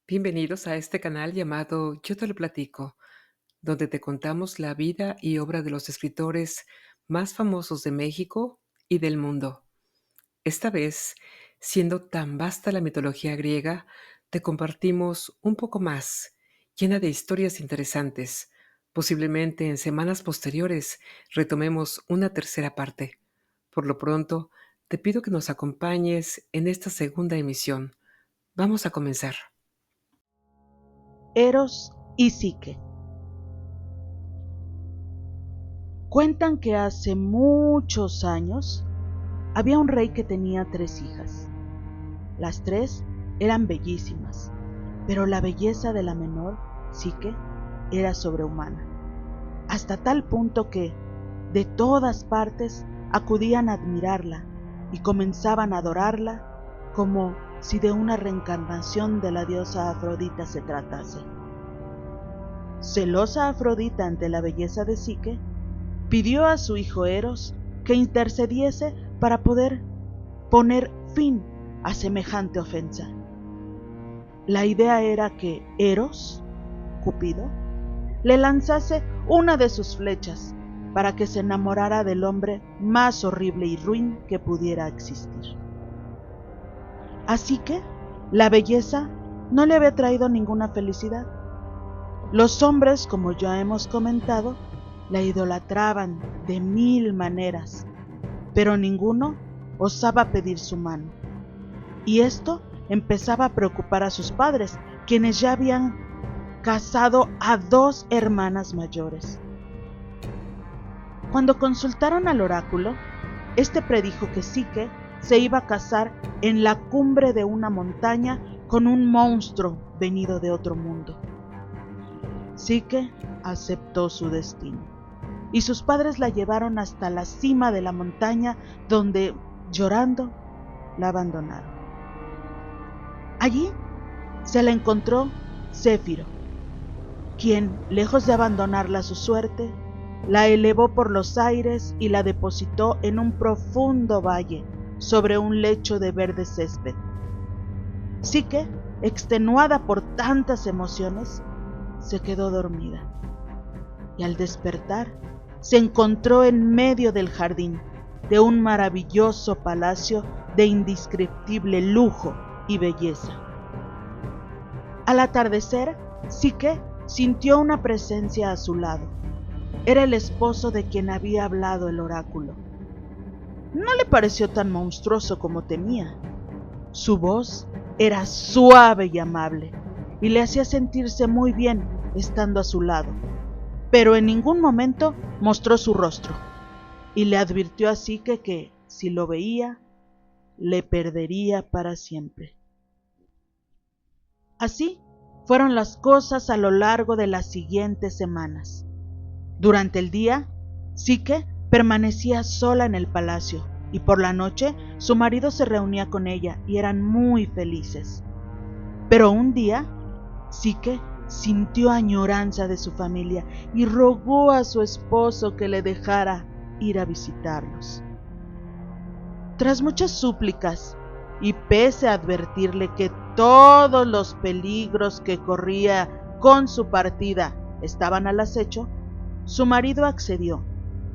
Bienvenidos a este canal llamado Yo te lo platico, donde te contamos la vida y obra de los escritores más famosos de México y del mundo. Esta vez, siendo tan vasta la mitología griega, te compartimos un poco más, llena de historias interesantes. Posiblemente en semanas posteriores retomemos una tercera parte. Por lo pronto, te pido que nos acompañes en esta segunda emisión. Vamos a comenzar. Eros y Psique. Cuentan que hace muchos años había un rey que tenía 3 hijas. Las 3 eran bellísimas, pero la belleza de la menor, Psique, era sobrehumana, hasta tal punto que de todas partes acudían a admirarla y comenzaban a adorarla como si de una reencarnación de la diosa Afrodita se tratase. Celosa Afrodita ante la belleza de Psique, pidió a su hijo Eros que intercediese para poder poner fin a semejante ofensa. La idea era que Eros, Cupido, le lanzase una de sus flechas para que se enamorara del hombre más horrible y ruin que pudiera existir. Así que la belleza no le había traído ninguna felicidad. Los hombres, como ya hemos comentado, la idolatraban de 1000 maneras, pero ninguno osaba pedir su mano. Y esto empezaba a preocupar a sus padres, quienes ya habían casado a 2 hermanas mayores. Cuando consultaron al oráculo, este predijo que Psique se iba a casar en la cumbre de una montaña con un monstruo venido de otro mundo. Psique aceptó su destino y sus padres la llevaron hasta la cima de la montaña, donde, llorando, la abandonaron. Allí se la encontró Céfiro, quien, lejos de abandonarla a su suerte, la elevó por los aires y la depositó en un profundo valle sobre un lecho de verde césped. Psique, extenuada por tantas emociones, se quedó dormida y al despertar se encontró en medio del jardín de un maravilloso palacio de indescriptible lujo y belleza. Al atardecer, Psique sintió una presencia a su lado. Era el esposo de quien había hablado el oráculo. No le pareció tan monstruoso como temía. Su voz era suave y amable y le hacía sentirse muy bien estando a su lado, pero en ningún momento mostró su rostro y le advirtió a Psique que, si lo veía, le perdería para siempre. Así fueron las cosas a lo largo de las siguientes semanas. Durante el día, Psique permanecía sola en el palacio y por la noche su marido se reunía con ella y eran muy felices. Pero un día, Psique sintió añoranza de su familia y rogó a su esposo que le dejara ir a visitarlos. Tras muchas súplicas, y pese a advertirle que todos los peligros que corría con su partida estaban al acecho, su marido accedió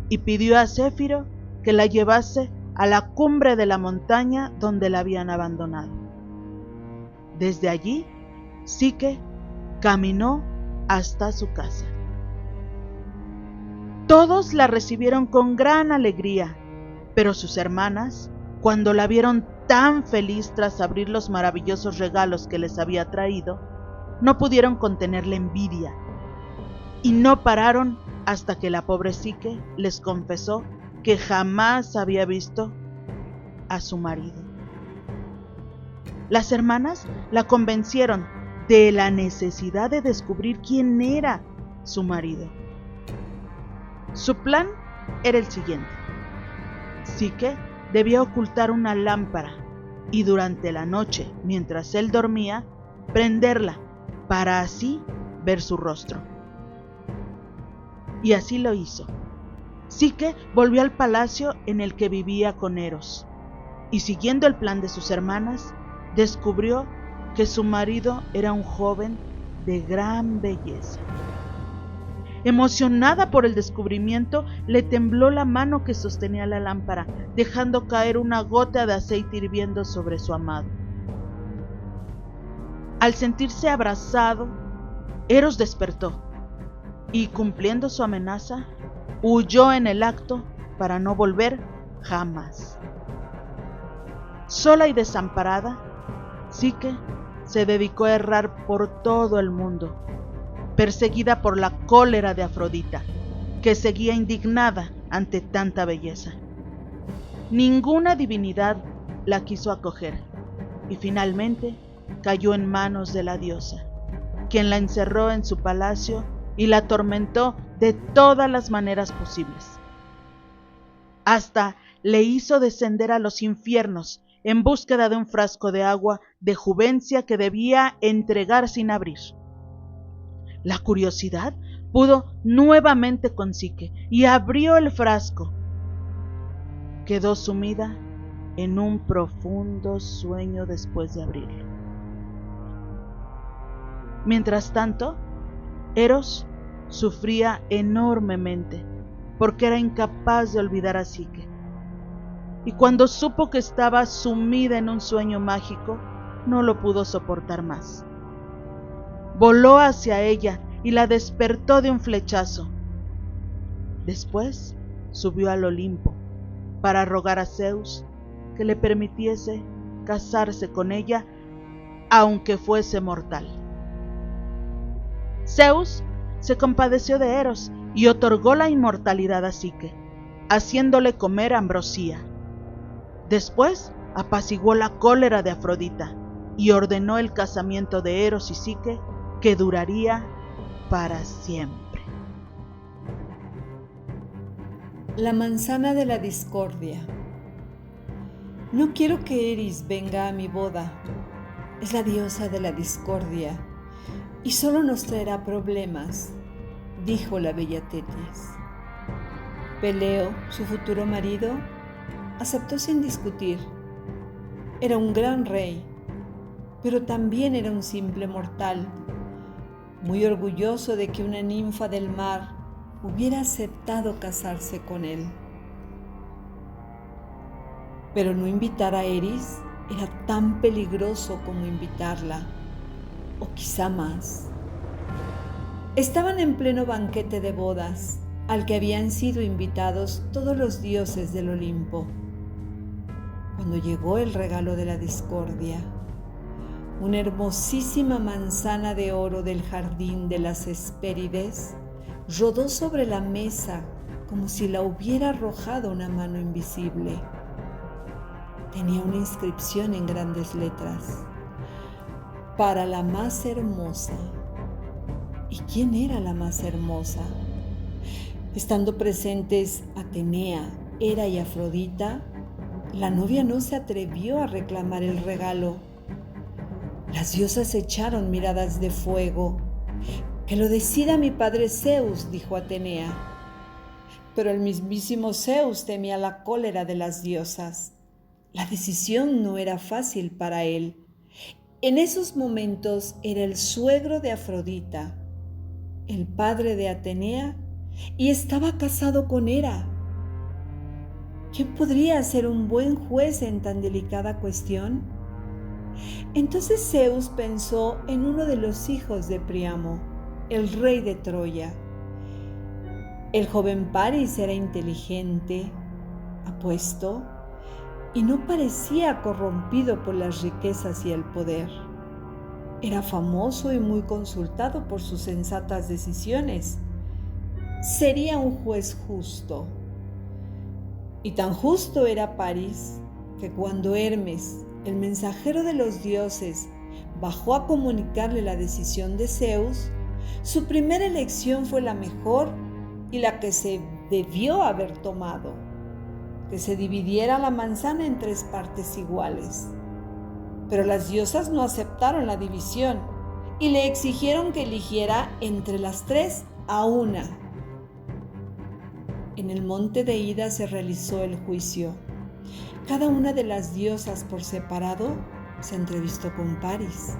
y pidió a Céfiro que la llevase a la cumbre de la montaña donde la habían abandonado. Desde allí, Psique caminó hasta su casa. Todos la recibieron con gran alegría, pero sus hermanas, cuando la vieron tan feliz tras abrir los maravillosos regalos que les había traído, no pudieron contener la envidia y no pararon hasta que la pobre Psique les confesó que jamás había visto a su marido. Las hermanas la convencieron de la necesidad de descubrir quién era su marido. Su plan era el siguiente. Psique debía ocultar una lámpara y durante la noche, mientras él dormía, prenderla para así ver su rostro. Y así lo hizo. Psique volvió al palacio en el que vivía con Eros y, siguiendo el plan de sus hermanas, descubrió que su marido era un joven de gran belleza. Emocionada por el descubrimiento, le tembló la mano que sostenía la lámpara, dejando caer una gota de aceite hirviendo sobre su amado. Al sentirse abrazado, Eros despertó y, cumpliendo su amenaza, huyó en el acto para no volver jamás. Sola y desamparada, Psique se dedicó a errar por todo el mundo, perseguida por la cólera de Afrodita, que seguía indignada ante tanta belleza. Ninguna divinidad la quiso acoger y finalmente cayó en manos de la diosa, quien la encerró en su palacio y la atormentó de todas las maneras posibles. Hasta le hizo descender a los infiernos en búsqueda de un frasco de agua de Juvencia que debía entregar sin abrir. La curiosidad pudo nuevamente con Psique y abrió el frasco. Quedó sumida en un profundo sueño después de abrirlo. Mientras tanto, Eros sufría enormemente porque era incapaz de olvidar a Psique. Y cuando supo que estaba sumida en un sueño mágico, no lo pudo soportar más. Voló hacia ella y la despertó de un flechazo. Después subió al Olimpo para rogar a Zeus que le permitiese casarse con ella, aunque fuese mortal. Zeus se compadeció de Eros y otorgó la inmortalidad a Psique, haciéndole comer ambrosía. Después apaciguó la cólera de Afrodita y ordenó el casamiento de Eros y Psique, que duraría para siempre. La manzana de la discordia. No quiero que Eris venga a mi boda. Es la diosa de la discordia y solo nos traerá problemas, dijo la bella Tetis. Peleo, su futuro marido, aceptó sin discutir. Era un gran rey, pero también era un simple mortal, muy orgulloso de que una ninfa del mar hubiera aceptado casarse con él. Pero no invitar a Eris era tan peligroso como invitarla, o quizá más. Estaban en pleno banquete de bodas, al que habían sido invitados todos los dioses del Olimpo. Cuando llegó el regalo de la discordia, una hermosísima manzana de oro del jardín de las Hespérides rodó sobre la mesa como si la hubiera arrojado una mano invisible. Tenía una inscripción en grandes letras: para la más hermosa. ¿Y quién era la más hermosa? Estando presentes Atenea, Hera y Afrodita, la novia no se atrevió a reclamar el regalo. Las diosas echaron miradas de fuego. «Que lo decida mi padre Zeus», dijo Atenea. Pero el mismísimo Zeus temía la cólera de las diosas. La decisión no era fácil para él. En esos momentos era el suegro de Afrodita, el padre de Atenea, y estaba casado con Hera. ¿Quién podría ser un buen juez en tan delicada cuestión? Entonces Zeus pensó en uno de los hijos de Príamo, el rey de Troya. El joven Paris era inteligente, apuesto, y no parecía corrompido por las riquezas y el poder. Era famoso y muy consultado por sus sensatas decisiones. Sería un juez justo. Y tan justo era Paris que cuando Hermes, el mensajero de los dioses, bajó a comunicarle la decisión de Zeus, su primera elección fue la mejor y la que se debió haber tomado: que se dividiera la manzana en 3 partes iguales. Pero las diosas no aceptaron la división y le exigieron que eligiera entre las 3 a una. En el monte de Ida se realizó el juicio. Cada una de las diosas por separado se entrevistó con Paris.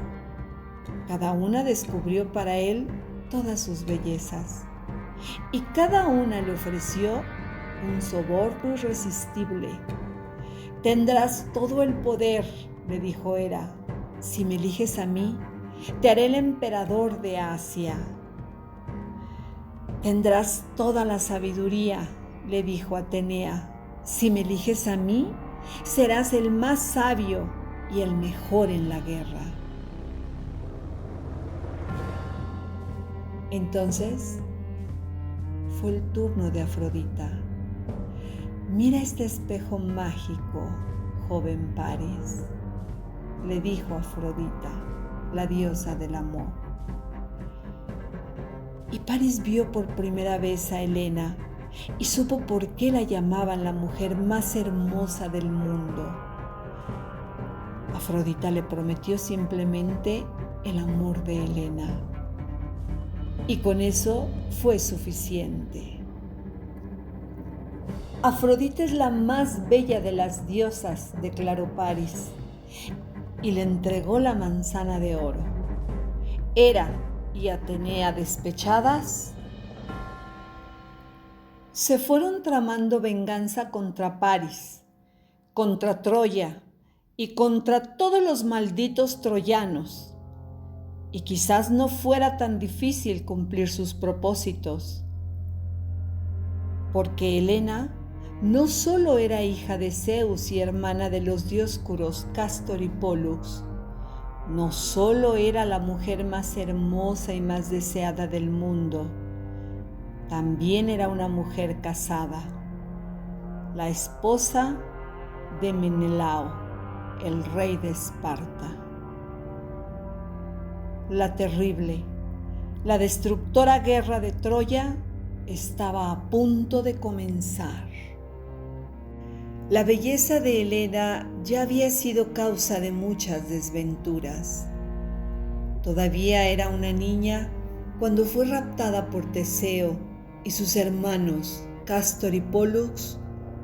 Cada una descubrió para él todas sus bellezas y cada una le ofreció un soborno irresistible. «Tendrás todo el poder», le dijo Hera. «Si me eliges a mí, te haré el emperador de Asia». «Tendrás toda la sabiduría», le dijo Atenea. «Si me eliges a mí, serás el más sabio y el mejor en la guerra». Entonces fue el turno de Afrodita. «Mira este espejo mágico, joven Paris», le dijo Afrodita, la diosa del amor. Y Paris vio por primera vez a Helena y supo por qué la llamaban la mujer más hermosa del mundo. Afrodita le prometió simplemente el amor de Helena. Y con eso fue suficiente. «Afrodita es la más bella de las diosas», declaró Paris, y le entregó la manzana de oro. Hera y Atenea, despechadas, se fueron tramando venganza contra Paris, contra Troya y contra todos los malditos troyanos. Y quizás no fuera tan difícil cumplir sus propósitos, porque Helena no solo era hija de Zeus y hermana de los dioscuros Cástor y Pólux, no solo era la mujer más hermosa y más deseada del mundo, también era una mujer casada, la esposa de Menelao, el rey de Esparta. La terrible, la destructora guerra de Troya estaba a punto de comenzar. La belleza de Helena ya había sido causa de muchas desventuras. Todavía era una niña cuando fue raptada por Teseo y sus hermanos Cástor y Pólux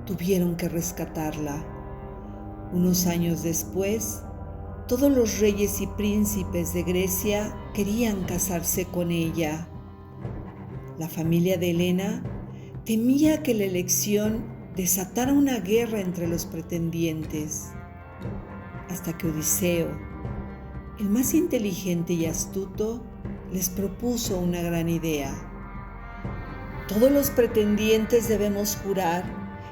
tuvieron que rescatarla. Unos años después, todos los reyes y príncipes de Grecia querían casarse con ella. La familia de Helena temía que la elección desatara una guerra entre los pretendientes, hasta que Odiseo, el más inteligente y astuto, les propuso una gran idea. «Todos los pretendientes debemos jurar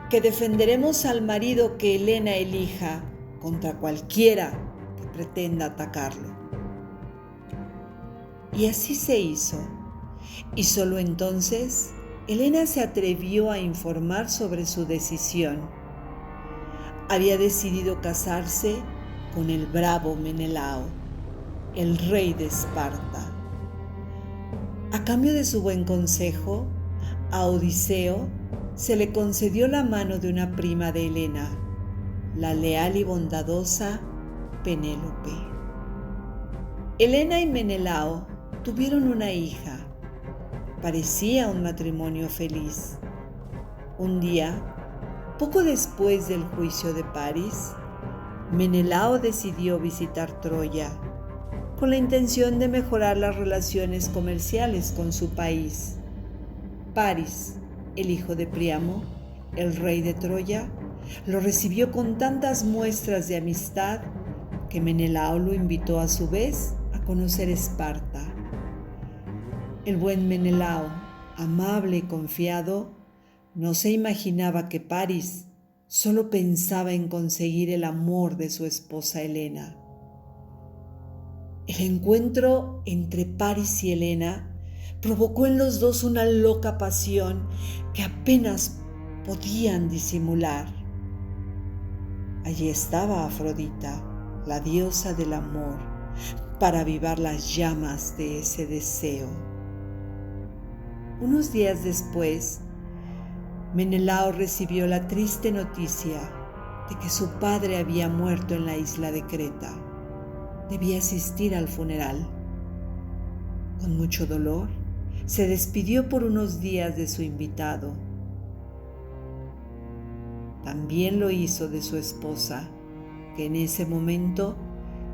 que defenderemos al marido que Helena elija contra cualquiera que pretenda atacarlo». Y así se hizo, y solo entonces Helena se atrevió a informar sobre su decisión. Había decidido casarse con el bravo Menelao, el rey de Esparta. A cambio de su buen consejo, a Odiseo se le concedió la mano de una prima de Helena, la leal y bondadosa Penélope. Helena y Menelao tuvieron una hija. Parecía un matrimonio feliz. Un día, poco después del juicio de Paris, Menelao decidió visitar Troya con la intención de mejorar las relaciones comerciales con su país. Paris, el hijo de Príamo, el rey de Troya, lo recibió con tantas muestras de amistad que Menelao lo invitó a su vez a conocer Esparta. El buen Menelao, amable y confiado, no se imaginaba que Paris solo pensaba en conseguir el amor de su esposa Helena. El encuentro entre Paris y Helena provocó en los dos una loca pasión que apenas podían disimular. Allí estaba Afrodita, la diosa del amor, para avivar las llamas de ese deseo. Unos días después, Menelao recibió la triste noticia de que su padre había muerto en la isla de Creta. Debía asistir al funeral. Con mucho dolor, se despidió por unos días de su invitado. También lo hizo de su esposa, que en ese momento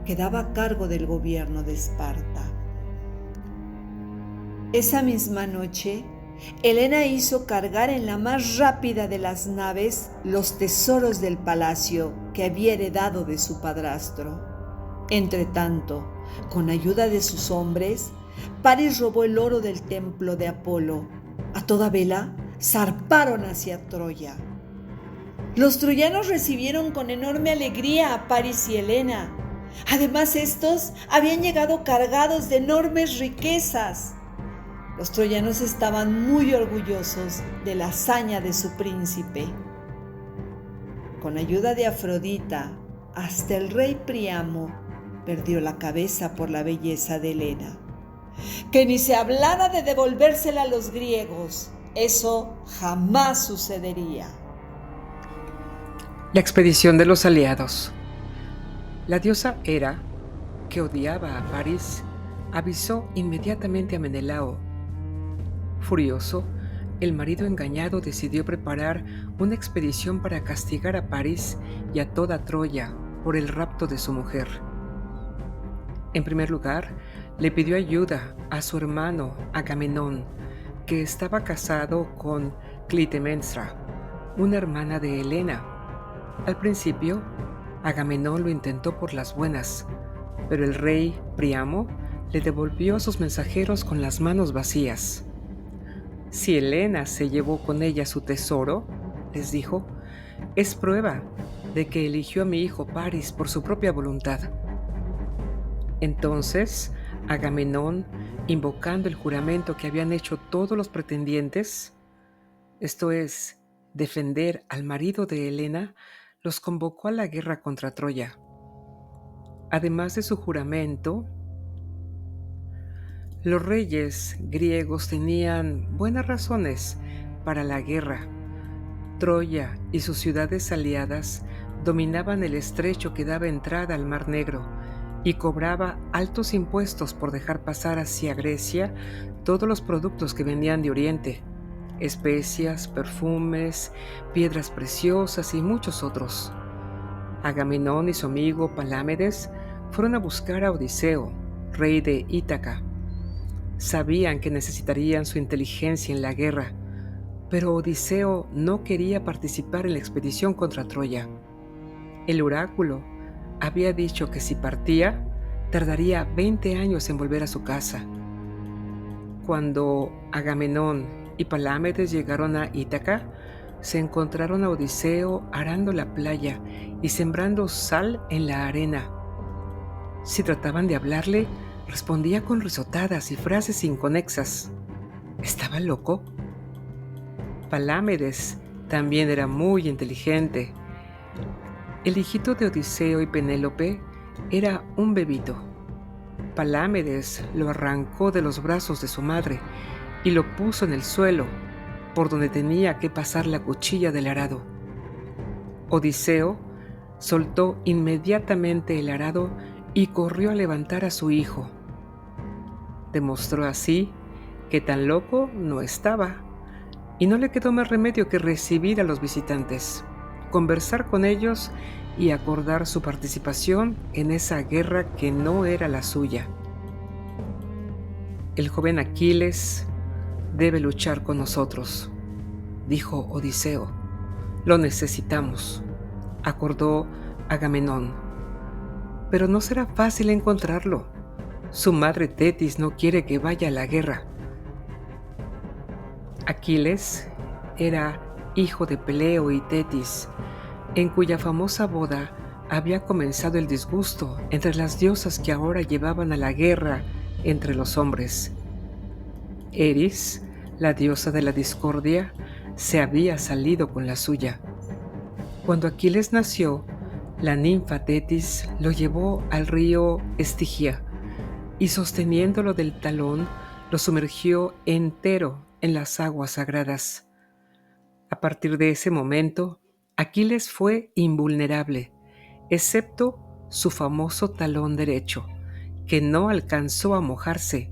quedaba a cargo del gobierno de Esparta. Esa misma noche, Helena hizo cargar en la más rápida de las naves los tesoros del palacio que había heredado de su padrastro. Entretanto, con ayuda de sus hombres, Paris robó el oro del templo de Apolo. A toda vela, zarparon hacia Troya. Los troyanos recibieron con enorme alegría a Paris y Helena. Además, estos habían llegado cargados de enormes riquezas. Los troyanos estaban muy orgullosos de la hazaña de su príncipe. Con ayuda de Afrodita, hasta el rey Príamo perdió la cabeza por la belleza de Helena. Que ni se hablara de devolvérsela a los griegos. Eso jamás sucedería. La expedición de los aliados. La diosa Hera, que odiaba a Paris, avisó inmediatamente a Menelao. Furioso, el marido engañado decidió preparar una expedición para castigar a Paris y a toda Troya por el rapto de su mujer. En primer lugar, le pidió ayuda a su hermano Agamenón, que estaba casado con Clitemnestra, una hermana de Helena. Al principio, Agamenón lo intentó por las buenas, pero el rey Príamo le devolvió a sus mensajeros con las manos vacías. Si Helena se llevó con ella su tesoro, les dijo, es prueba de que eligió a mi hijo Paris por su propia voluntad. Entonces, Agamenón, invocando el juramento que habían hecho todos los pretendientes, esto es, defender al marido de Helena, los convocó a la guerra contra Troya. Además de su juramento, los reyes griegos tenían buenas razones para la guerra. Troya y sus ciudades aliadas dominaban el estrecho que daba entrada al Mar Negro y cobraba altos impuestos por dejar pasar hacia Grecia todos los productos que venían de Oriente, especias, perfumes, piedras preciosas y muchos otros. Agamenón y su amigo Palámedes fueron a buscar a Odiseo, rey de Ítaca. Sabían que necesitarían su inteligencia en la guerra, pero Odiseo no quería participar en la expedición contra Troya. El oráculo había dicho que si partía, tardaría 20 años en volver a su casa. Cuando Agamenón y Palámedes llegaron a Ítaca, se encontraron a Odiseo arando la playa y sembrando sal en la arena. Si trataban de hablarle, respondía con risotadas y frases inconexas. ¿Estaba loco? Palámedes también era muy inteligente. El hijito de Odiseo y Penélope era un bebito. Palámedes lo arrancó de los brazos de su madre y lo puso en el suelo, por donde tenía que pasar la cuchilla del arado. Odiseo soltó inmediatamente el arado y corrió a levantar a su hijo. Demostró así que tan loco no estaba, y no le quedó más remedio que recibir a los visitantes, conversar con ellos y acordar su participación en esa guerra que no era la suya. El joven Aquiles debe luchar con nosotros, dijo Odiseo. Lo necesitamos, acordó Agamenón. Pero no será fácil encontrarlo. Su madre Tetis no quiere que vaya a la guerra. Aquiles era hijo de Peleo y Tetis, en cuya famosa boda había comenzado el disgusto entre las diosas que ahora llevaban a la guerra entre los hombres. Eris, la diosa de la discordia, se había salido con la suya. Cuando Aquiles nació, la ninfa Tetis lo llevó al río Estigia y sosteniéndolo del talón, lo sumergió entero en las aguas sagradas. A partir de ese momento, Aquiles fue invulnerable, excepto su famoso talón derecho, que no alcanzó a mojarse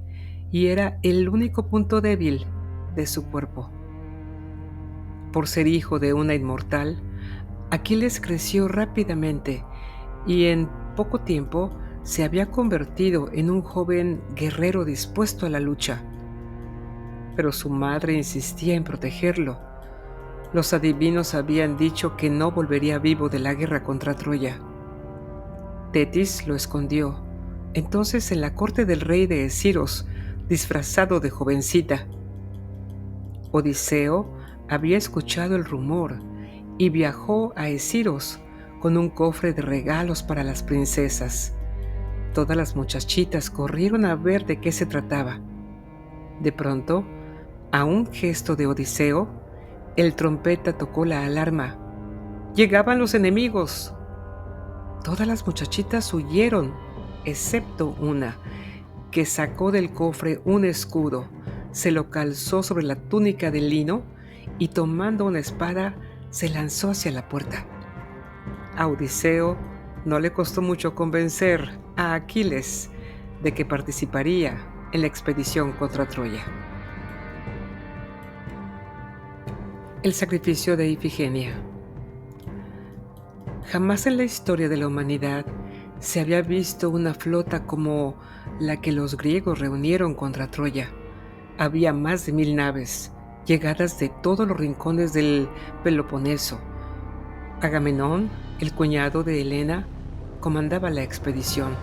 y era el único punto débil de su cuerpo. Por ser hijo de una inmortal, Aquiles creció rápidamente y en poco tiempo se había convertido en un joven guerrero dispuesto a la lucha. Pero su madre insistía en protegerlo. Los adivinos habían dicho que no volvería vivo de la guerra contra Troya. Tetis lo escondió, entonces en la corte del rey de Esciros, disfrazado de jovencita. Odiseo había escuchado el rumor y viajó a Esciros con un cofre de regalos para las princesas. Todas las muchachitas corrieron a ver de qué se trataba. De pronto, a un gesto de Odiseo, el trompeta tocó la alarma. ¡Llegaban los enemigos! Todas las muchachitas huyeron, excepto una, que sacó del cofre un escudo, se lo calzó sobre la túnica de lino y tomando una espada se lanzó hacia la puerta. A Odiseo no le costó mucho convencer a Aquiles de que participaría en la expedición contra Troya. El sacrificio de Ifigenia. Jamás en la historia de la humanidad se había visto una flota como la que los griegos reunieron contra Troya. Había más de 1000 naves, llegadas de todos los rincones del Peloponeso. Agamenón, el cuñado de Helena, comandaba la expedición.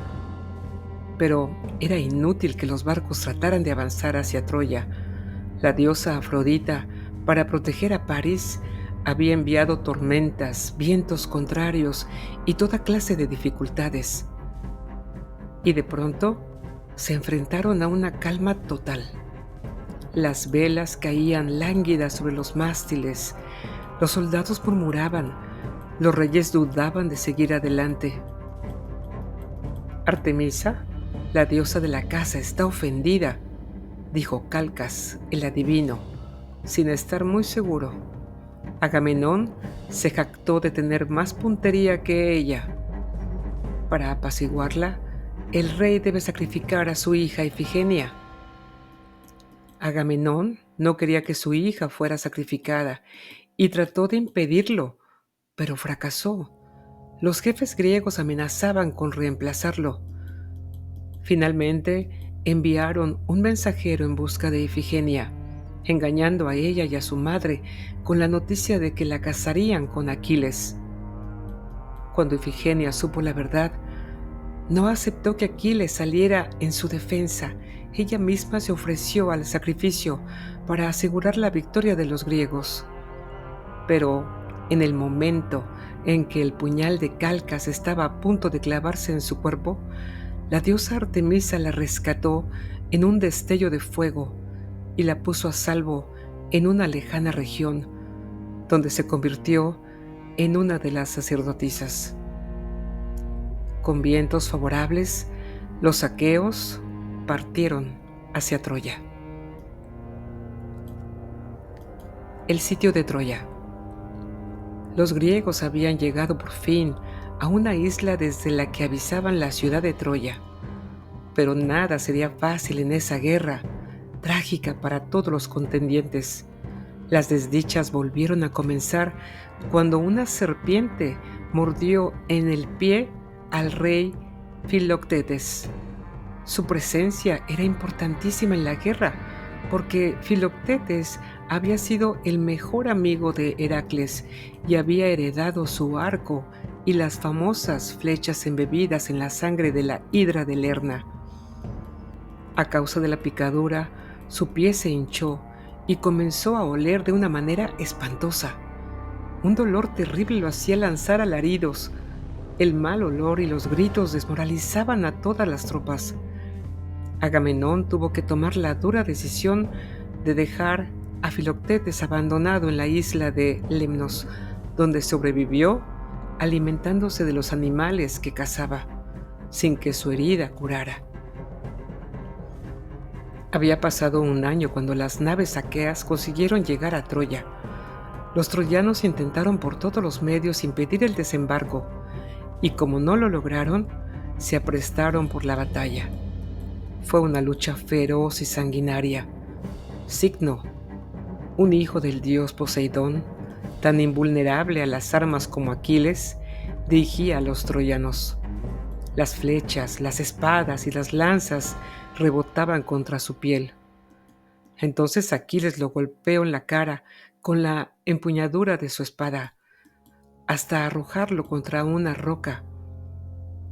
Pero era inútil que los barcos trataran de avanzar hacia Troya. La diosa Afrodita, para proteger a París, había enviado tormentas, vientos contrarios y toda clase de dificultades. Y de pronto se enfrentaron a una calma total. Las velas caían lánguidas sobre los mástiles, los soldados murmuraban, los reyes dudaban de seguir adelante. Artemisa, la diosa de la caza, está ofendida, dijo Calcas, el adivino, sin estar muy seguro. Agamenón se jactó de tener más puntería que ella. Para apaciguarla, el rey debe sacrificar a su hija Ifigenia. Agamenón no quería que su hija fuera sacrificada y trató de impedirlo, pero fracasó. Los jefes griegos amenazaban con reemplazarlo. Finalmente, enviaron un mensajero en busca de Ifigenia, engañando a ella y a su madre con la noticia de que la casarían con Aquiles. Cuando Ifigenia supo la verdad, no aceptó que Aquiles saliera en su defensa. Ella misma se ofreció al sacrificio para asegurar la victoria de los griegos. Pero en el momento en que el puñal de Calcas estaba a punto de clavarse en su cuerpo, la diosa Artemisa la rescató en un destello de fuego y la puso a salvo en una lejana región, donde se convirtió en una de las sacerdotisas. Con vientos favorables, los aqueos partieron hacia Troya. El sitio de Troya. Los griegos habían llegado por fin a una isla desde la que avisaban la ciudad de Troya. Pero nada sería fácil en esa guerra, trágica para todos los contendientes. Las desdichas volvieron a comenzar cuando una serpiente mordió en el pie al rey Filoctetes. Su presencia era importantísima en la guerra, porque Filoctetes había sido el mejor amigo de Heracles y había heredado su arco y las famosas flechas embebidas en la sangre de la hidra de Lerna. A causa de la picadura, su pie se hinchó y comenzó a oler de una manera espantosa. Un dolor terrible lo hacía lanzar alaridos. El mal olor y los gritos desmoralizaban a todas las tropas. Agamenón tuvo que tomar la dura decisión de dejar a Filoctetes abandonado en la isla de Lemnos, donde sobrevivió alimentándose de los animales que cazaba, sin que su herida curara. Había pasado un año cuando las naves aqueas consiguieron llegar a Troya. Los troyanos intentaron por todos los medios impedir el desembarco, y como no lo lograron, se aprestaron por la batalla. Fue una lucha feroz y sanguinaria. Cicno, un hijo del dios Poseidón, tan invulnerable a las armas como Aquiles, dirigía a los troyanos. Las flechas, las espadas y las lanzas rebotaban contra su piel. Entonces Aquiles lo golpeó en la cara con la empuñadura de su espada, hasta arrojarlo contra una roca.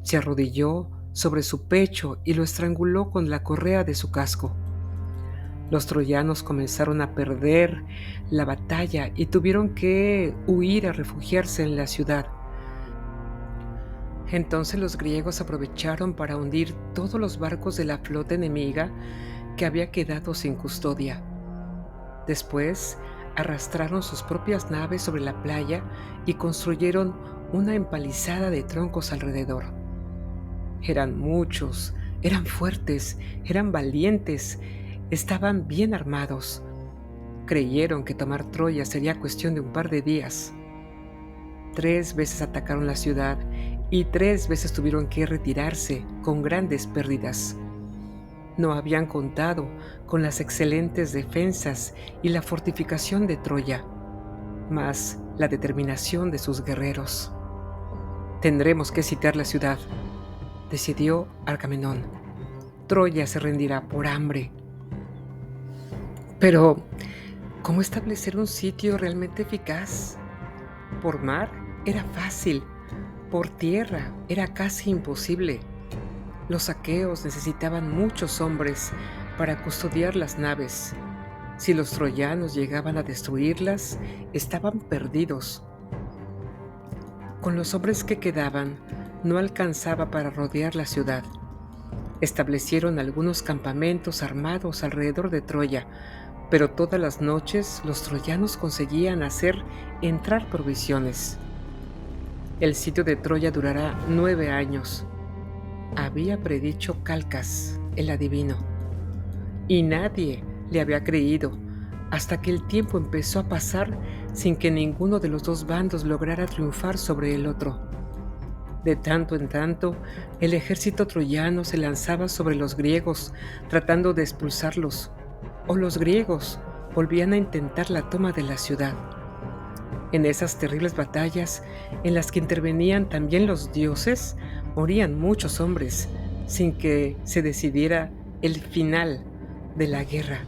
Se arrodilló sobre su pecho y lo estranguló con la correa de su casco. Los troyanos comenzaron a perder la batalla y tuvieron que huir a refugiarse en la ciudad. Entonces los griegos aprovecharon para hundir todos los barcos de la flota enemiga que había quedado sin custodia. Después arrastraron sus propias naves sobre la playa y construyeron una empalizada de troncos alrededor. Eran muchos, eran fuertes, eran valientes, estaban bien armados. Creyeron que tomar Troya sería cuestión de un par de días. 3 veces atacaron la ciudad y 3 veces tuvieron que retirarse con grandes pérdidas. No habían contado con las excelentes defensas y la fortificación de Troya, más la determinación de sus guerreros. Tendremos que sitiar la ciudad, decidió Agamenón. Troya se rendirá por hambre. Pero, ¿cómo establecer un sitio realmente eficaz? Por mar era fácil, por tierra era casi imposible. Los aqueos necesitaban muchos hombres para custodiar las naves. Si los troyanos llegaban a destruirlas, estaban perdidos. Con los hombres que quedaban, no alcanzaba para rodear la ciudad. Establecieron algunos campamentos armados alrededor de Troya, pero todas las noches los troyanos conseguían hacer entrar provisiones. El sitio de Troya durará 9 años. Había predicho Calcas, el adivino, y nadie le había creído hasta que el tiempo empezó a pasar sin que ninguno de los dos bandos lograra triunfar sobre el otro. De tanto en tanto, el ejército troyano se lanzaba sobre los griegos tratando de expulsarlos, o los griegos volvían a intentar la toma de la ciudad. En esas terribles batallas, en las que intervenían también los dioses, morían muchos hombres sin que se decidiera el final de la guerra.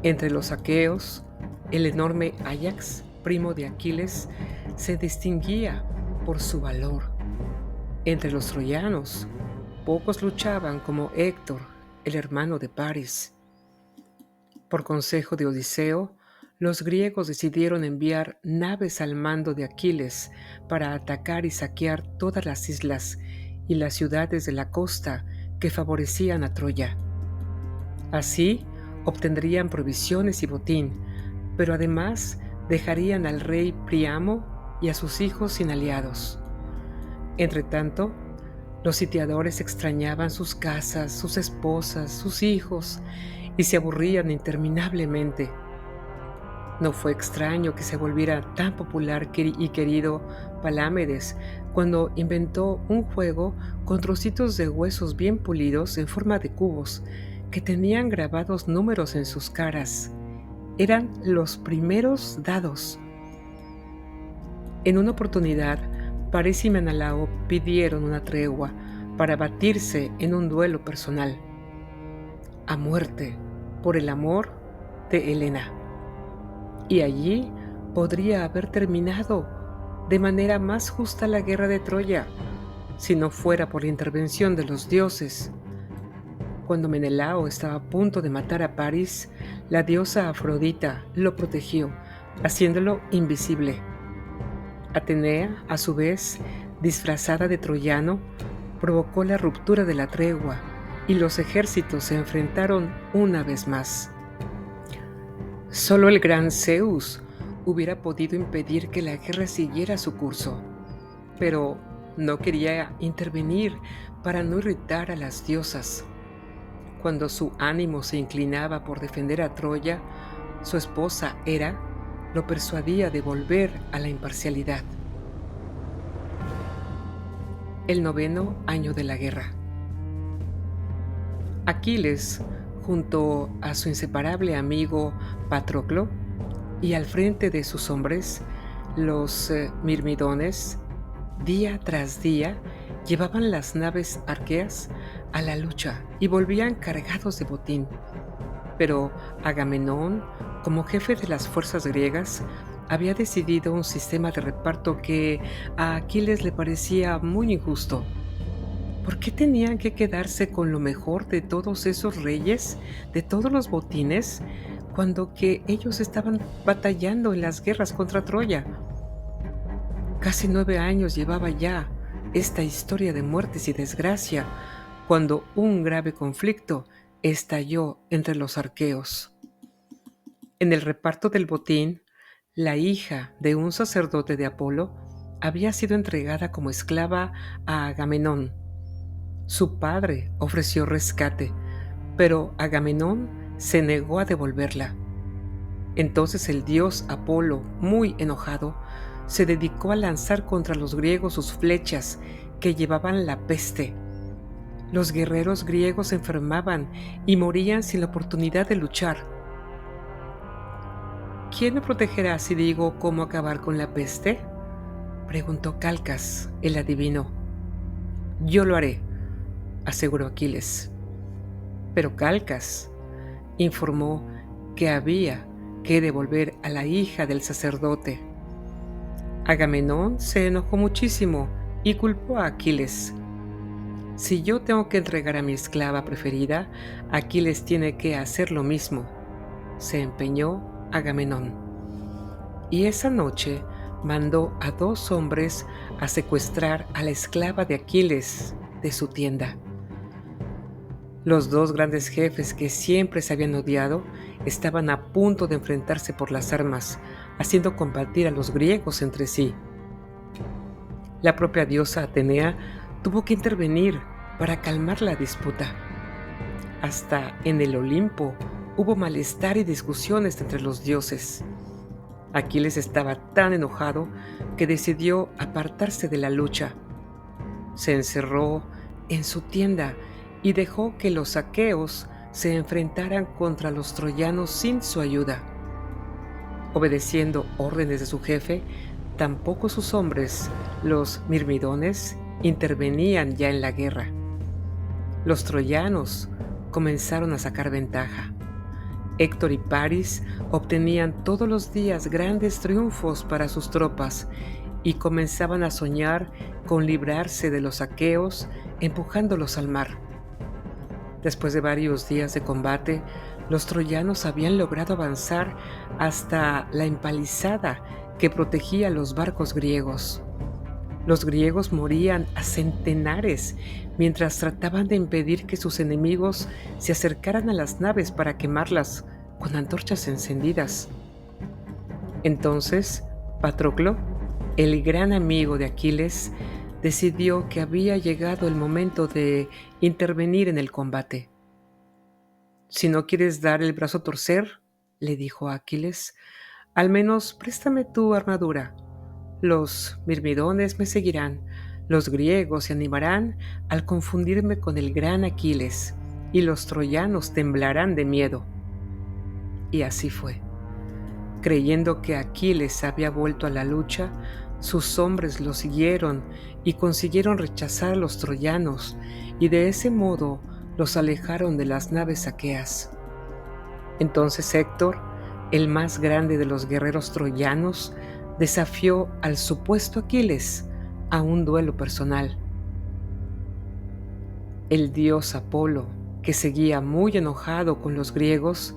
Entre los aqueos, el enorme Áyax, primo de Aquiles, se distinguía por su valor. Entre los troyanos, pocos luchaban como Héctor, el hermano de Paris. Por consejo de Odiseo, los griegos decidieron enviar naves al mando de Aquiles para atacar y saquear todas las islas y las ciudades de la costa que favorecían a Troya. Así obtendrían provisiones y botín, pero además dejarían al rey Príamo y a sus hijos sin aliados. Entretanto, los sitiadores extrañaban sus casas, sus esposas, sus hijos y se aburrían interminablemente. No fue extraño que se volviera tan popular y querido Palámedes cuando inventó un juego con trocitos de huesos bien pulidos en forma de cubos que tenían grabados números en sus caras. Eran los primeros dados. En una oportunidad, París y Menelao pidieron una tregua para batirse en un duelo personal, a muerte, por el amor de Helena. Y allí podría haber terminado de manera más justa la guerra de Troya, si no fuera por la intervención de los dioses. Cuando Menelao estaba a punto de matar a París, la diosa Afrodita lo protegió, haciéndolo invisible. Atenea, a su vez, disfrazada de troyano, provocó la ruptura de la tregua y los ejércitos se enfrentaron una vez más. Solo el gran Zeus hubiera podido impedir que la guerra siguiera su curso, pero no quería intervenir para no irritar a las diosas. Cuando su ánimo se inclinaba por defender a Troya, su esposa Hera lo persuadía de volver a la imparcialidad. El 9º año de la guerra. Aquiles, junto a su inseparable amigo Patroclo, y al frente de sus hombres, los mirmidones, día tras día llevaban las naves arqueas a la lucha y volvían cargados de botín. Pero Agamenón, como jefe de las fuerzas griegas, había decidido un sistema de reparto que a Aquiles le parecía muy injusto. ¿Por qué tenían que quedarse con lo mejor de todos esos reyes, de todos los botines, cuando que ellos estaban batallando en las guerras contra Troya? Casi 9 años llevaba ya esta historia de muertes y desgracia, cuando un grave conflicto estalló entre los arqueos. En el reparto del botín, la hija de un sacerdote de Apolo había sido entregada como esclava a Agamenón. Su padre ofreció rescate, pero Agamenón se negó a devolverla. Entonces el dios Apolo, muy enojado, se dedicó a lanzar contra los griegos sus flechas que llevaban la peste. Los guerreros griegos se enfermaban y morían sin la oportunidad de luchar. ¿Quién me protegerá si digo cómo acabar con la peste?, preguntó Calcas, el adivino. Yo lo haré, aseguró Aquiles. Pero Calcas informó que había que devolver a la hija del sacerdote. Agamenón se enojó muchísimo y culpó a Aquiles. Si yo tengo que entregar a mi esclava preferida, Aquiles tiene que hacer lo mismo, se empeñó Agamenón. Y esa noche mandó a 2 hombres a secuestrar a la esclava de Aquiles de su tienda. Los 2 grandes jefes que siempre se habían odiado estaban a punto de enfrentarse por las armas, haciendo combatir a los griegos entre sí. La propia diosa Atenea tuvo que intervenir para calmar la disputa. Hasta en el Olimpo hubo malestar y discusiones entre los dioses. Aquiles estaba tan enojado que decidió apartarse de la lucha. Se encerró en su tienda y dejó que los aqueos se enfrentaran contra los troyanos sin su ayuda. Obedeciendo órdenes de su jefe, tampoco sus hombres, los mirmidones, intervenían ya en la guerra. Los troyanos comenzaron a sacar ventaja. Héctor y Paris obtenían todos los días grandes triunfos para sus tropas y comenzaban a soñar con librarse de los aqueos, empujándolos al mar. Después de varios días de combate, los troyanos habían logrado avanzar hasta la empalizada que protegía los barcos griegos. Los griegos morían a centenares mientras trataban de impedir que sus enemigos se acercaran a las naves para quemarlas con antorchas encendidas. Entonces, Patroclo, el gran amigo de Aquiles, decidió que había llegado el momento de intervenir en el combate. Si no quieres dar el brazo a torcer, le dijo a Aquiles, al menos préstame tu armadura. Los mirmidones me seguirán, los griegos se animarán al confundirme con el gran Aquiles, y los troyanos temblarán de miedo. Y así fue. Creyendo que Aquiles había vuelto a la lucha, sus hombres lo siguieron y consiguieron rechazar a los troyanos, y de ese modo los alejaron de las naves aqueas. Entonces Héctor, el más grande de los guerreros troyanos, desafió al supuesto Aquiles a un duelo personal. El dios Apolo, que seguía muy enojado con los griegos,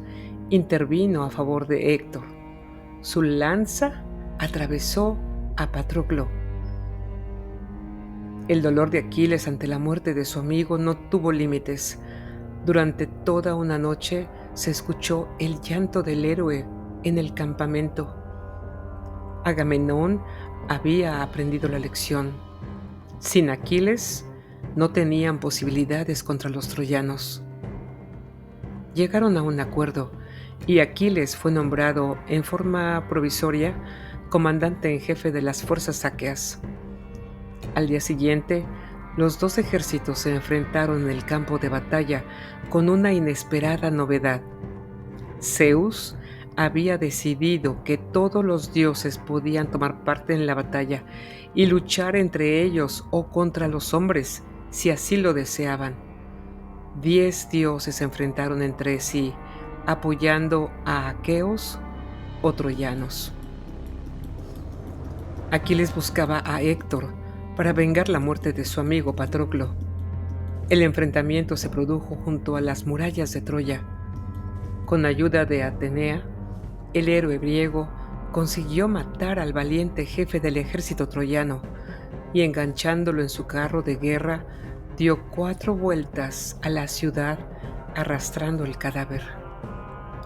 intervino a favor de Héctor. Su lanza atravesó a Patroclo. El dolor de Aquiles ante la muerte de su amigo no tuvo límites. Durante toda una noche se escuchó el llanto del héroe en el campamento. Agamenón había aprendido la lección. Sin Aquiles no tenían posibilidades contra los troyanos. Llegaron a un acuerdo y Aquiles fue nombrado en forma provisoria comandante en jefe de las fuerzas aqueas. Al día siguiente, los 2 ejércitos se enfrentaron en el campo de batalla con una inesperada novedad. Zeus había decidido que todos los dioses podían tomar parte en la batalla y luchar entre ellos o contra los hombres, si así lo deseaban. 10 dioses se enfrentaron entre sí, apoyando a aqueos o troyanos. Aquiles buscaba a Héctor para vengar la muerte de su amigo Patroclo. El enfrentamiento se produjo junto a las murallas de Troya. Con ayuda de Atenea, el héroe griego consiguió matar al valiente jefe del ejército troyano y, enganchándolo en su carro de guerra, dio 4 vueltas a la ciudad arrastrando el cadáver.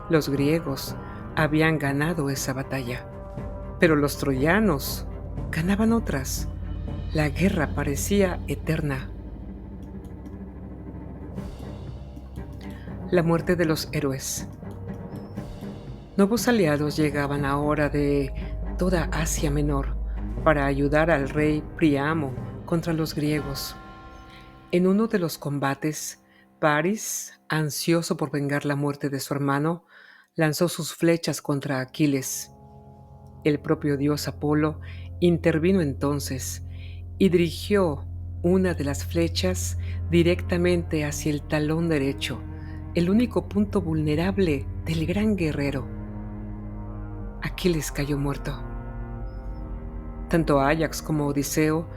Los griegos habían ganado esa batalla, pero los troyanos ganaban otras. La guerra parecía eterna. La muerte de los héroes. Nuevos aliados llegaban ahora de toda Asia Menor para ayudar al rey Príamo contra los griegos. En uno de los combates, París, ansioso por vengar la muerte de su hermano, lanzó sus flechas contra Aquiles. El propio dios Apolo intervino entonces y dirigió una de las flechas directamente hacia el talón derecho, el único punto vulnerable del gran guerrero. Aquiles cayó muerto. Tanto Áyax como Odiseo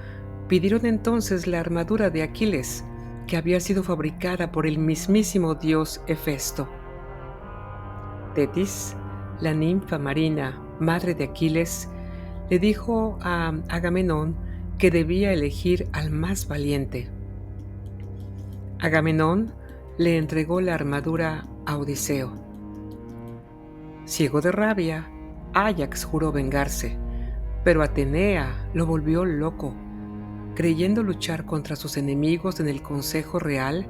pidieron entonces la armadura de Aquiles, que había sido fabricada por el mismísimo dios Hefesto. Tetis, la ninfa marina, madre de Aquiles, le dijo a Agamenón que debía elegir al más valiente. Agamenón le entregó la armadura a Odiseo. Ciego de rabia, Áyax juró vengarse, pero Atenea lo volvió loco. Creyendo luchar contra sus enemigos en el Consejo Real,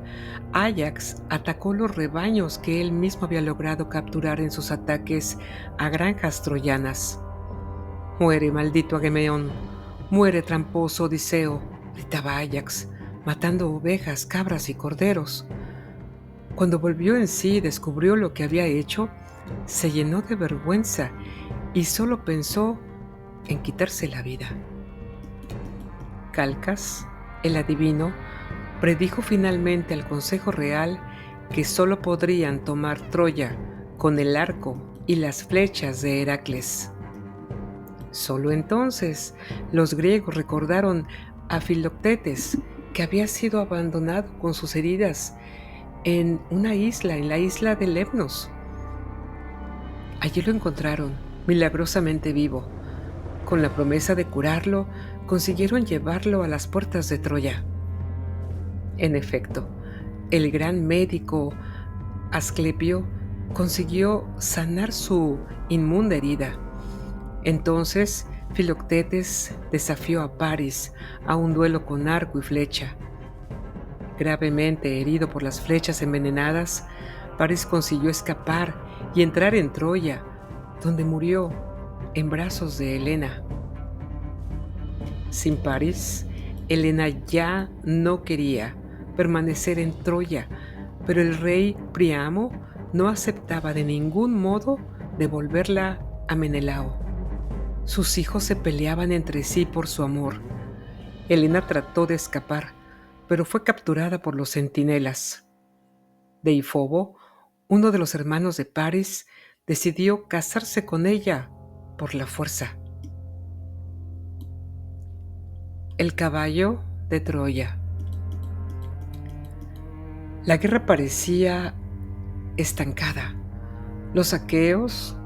Áyax atacó los rebaños que él mismo había logrado capturar en sus ataques a granjas troyanas. «Muere, maldito Agamenón, muere, tramposo Odiseo», gritaba Áyax, matando ovejas, cabras y corderos. Cuando volvió en sí y descubrió lo que había hecho, se llenó de vergüenza y solo pensó en quitarse la vida. Calcas, el adivino, predijo finalmente al Consejo Real que solo podrían tomar Troya con el arco y las flechas de Heracles. Solo entonces los griegos recordaron a Filoctetes, que había sido abandonado con sus heridas en una isla, en la isla de Lemnos. Allí lo encontraron, milagrosamente vivo. Con la promesa de curarlo, consiguieron llevarlo a las puertas de Troya. En efecto, el gran médico Asclepio consiguió sanar su inmunda herida. Entonces, Filoctetes desafió a París a un duelo con arco y flecha. Gravemente herido por las flechas envenenadas, París consiguió escapar y entrar en Troya, donde murió en brazos de Helena. Sin París, Helena ya no quería permanecer en Troya, pero el rey Príamo no aceptaba de ningún modo devolverla a Menelao. Sus hijos se peleaban entre sí por su amor. Helena trató de escapar, pero fue capturada por los centinelas. Deifobo, uno de los hermanos de París, decidió casarse con ella por la fuerza. El caballo de Troya. La guerra parecía estancada. Los aqueos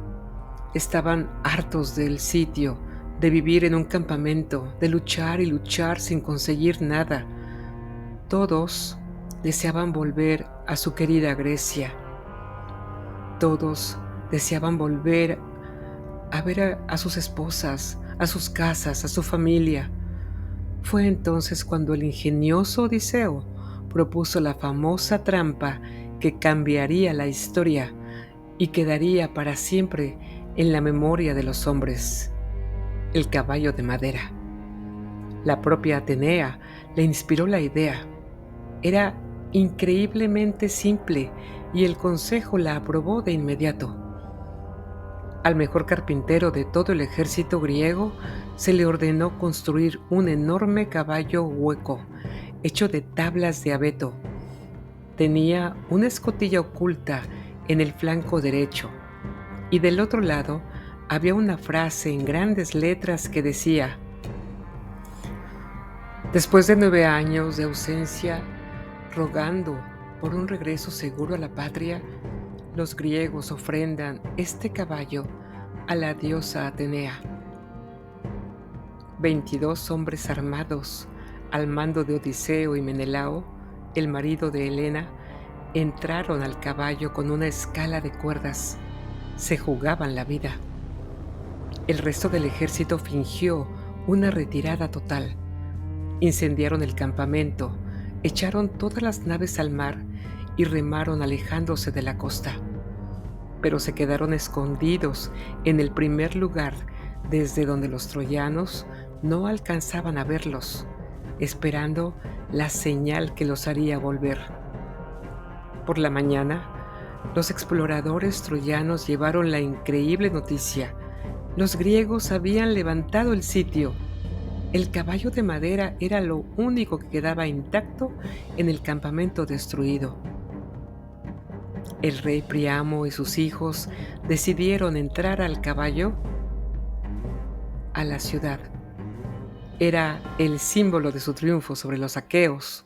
estaban hartos del sitio, de vivir en un campamento, de luchar y luchar sin conseguir nada. Todos deseaban volver a su querida Grecia. Todos deseaban volver a ver a sus esposas, a sus casas, a su familia. Fue entonces cuando el ingenioso Odiseo propuso la famosa trampa que cambiaría la historia y quedaría para siempre en la memoria de los hombres: el caballo de madera. La propia Atenea le inspiró la idea. Era increíblemente simple y el consejo la aprobó de inmediato. Al mejor carpintero de todo el ejército griego se le ordenó construir un enorme caballo hueco, hecho de tablas de abeto. Tenía una escotilla oculta en el flanco derecho, y del otro lado había una frase en grandes letras que decía: después de 9 años de ausencia, rogando por un regreso seguro a la patria, los griegos ofrendan este caballo a la diosa Atenea. 22 hombres armados, al mando de Odiseo y Menelao, el marido de Helena, entraron al caballo con una escala de cuerdas. Se jugaban la vida. El resto del ejército fingió una retirada total. Incendiaron el campamento, echaron todas las naves al mar y remaron alejándose de la costa. Pero se quedaron escondidos en el primer lugar desde donde los troyanos no alcanzaban a verlos, esperando la señal que los haría volver. Por la mañana, los exploradores troyanos llevaron la increíble noticia: los griegos habían levantado el sitio. El caballo de madera era lo único que quedaba intacto en el campamento destruido. El rey Príamo y sus hijos decidieron entrar al caballo a la ciudad. Era el símbolo de su triunfo sobre los aqueos.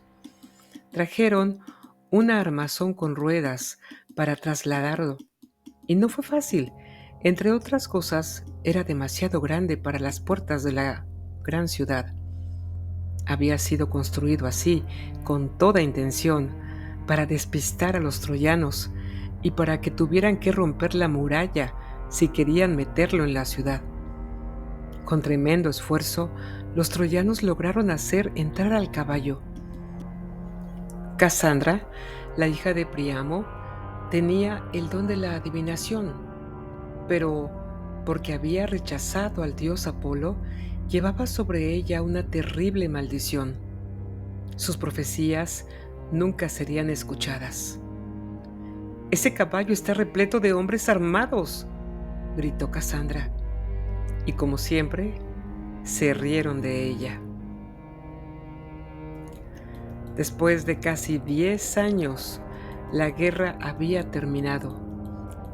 Trajeron una armazón con ruedas para trasladarlo, y no fue fácil. Entre otras cosas, era demasiado grande para las puertas de la gran ciudad. Había sido construido así, con toda intención, para despistar a los troyanos y para que tuvieran que romper la muralla si querían meterlo en la ciudad. Con tremendo esfuerzo, los troyanos lograron hacer entrar al caballo. Casandra, la hija de Príamo, tenía el don de la adivinación, pero porque había rechazado al dios Apolo, llevaba sobre ella una terrible maldición. Sus profecías nunca serían escuchadas. «Ese caballo está repleto de hombres armados», gritó Casandra, y como siempre, se rieron de ella. Después de casi 10 años, la guerra había terminado.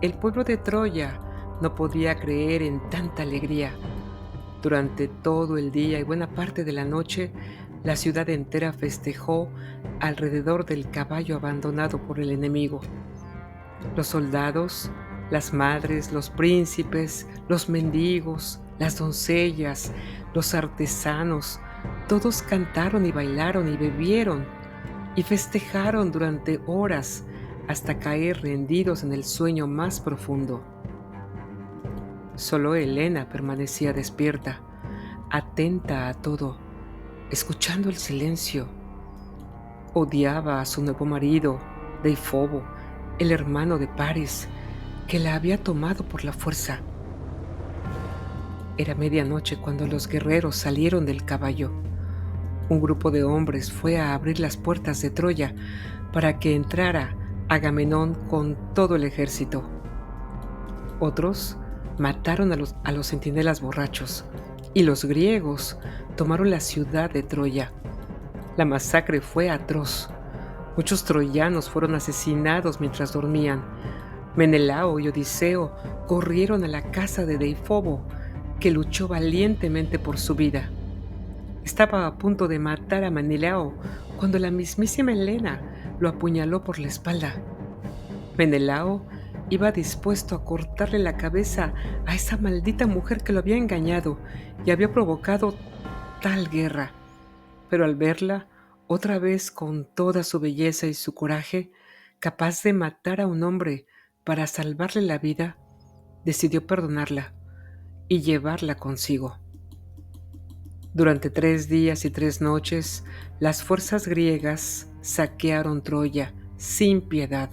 El pueblo de Troya no podía creer en tanta alegría. Durante todo el día y buena parte de la noche, la ciudad entera festejó alrededor del caballo abandonado por el enemigo. Los soldados, las madres, los príncipes, los mendigos, las doncellas, los artesanos, todos cantaron y bailaron y bebieron y festejaron durante horas hasta caer rendidos en el sueño más profundo. Solo Helena permanecía despierta, atenta a todo, escuchando el silencio. Odiaba a su nuevo marido, Deifobo, el hermano de Paris, que la había tomado por la fuerza. Era medianoche cuando los guerreros salieron del caballo. Un grupo de hombres fue a abrir las puertas de Troya para que entrara Agamenón con todo el ejército. Otros mataron a los centinelas borrachos, y los griegos tomaron la ciudad de Troya. La masacre fue atroz. Muchos troyanos fueron asesinados mientras dormían. Menelao y Odiseo corrieron a la casa de Deifobo, que luchó valientemente por su vida. Estaba a punto de matar a Menelao cuando la mismísima Helena lo apuñaló por la espalda. Menelao iba dispuesto a cortarle la cabeza a esa maldita mujer que lo había engañado y había provocado tal guerra. Pero al verla, otra vez con toda su belleza y su coraje, capaz de matar a un hombre para salvarle la vida, decidió perdonarla y llevarla consigo. Durante 3 días y 3 noches, las fuerzas griegas saquearon Troya sin piedad.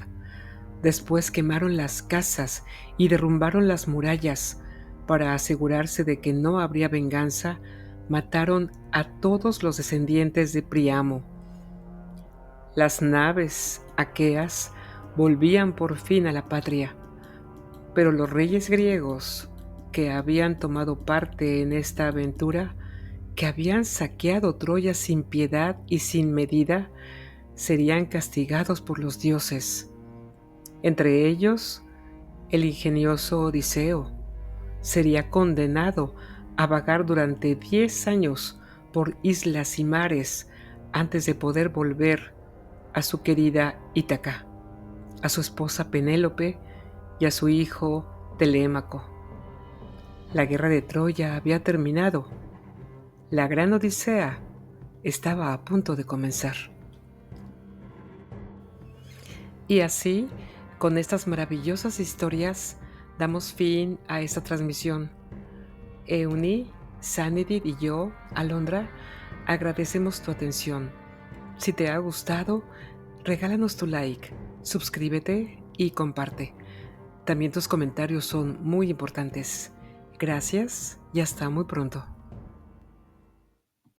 Después quemaron las casas y derrumbaron las murallas. Para asegurarse de que no habría venganza, mataron a todos los descendientes de Príamo. Las naves aqueas volvían por fin a la patria. Pero los reyes griegos que habían tomado parte en esta aventura, que habían saqueado Troya sin piedad y sin medida, serían castigados por los dioses. Entre ellos, el ingenioso Odiseo sería condenado a vagar durante 10 años por islas y mares antes de poder volver a su querida Ítaca, a su esposa Penélope y a su hijo Telémaco. La guerra de Troya había terminado. La gran Odisea estaba a punto de comenzar. Y así, con estas maravillosas historias, damos fin a esta transmisión. Euni, Sanidid y yo, Alondra, agradecemos tu atención. Si te ha gustado, regálanos tu like, suscríbete y comparte. También tus comentarios son muy importantes. Gracias y hasta muy pronto.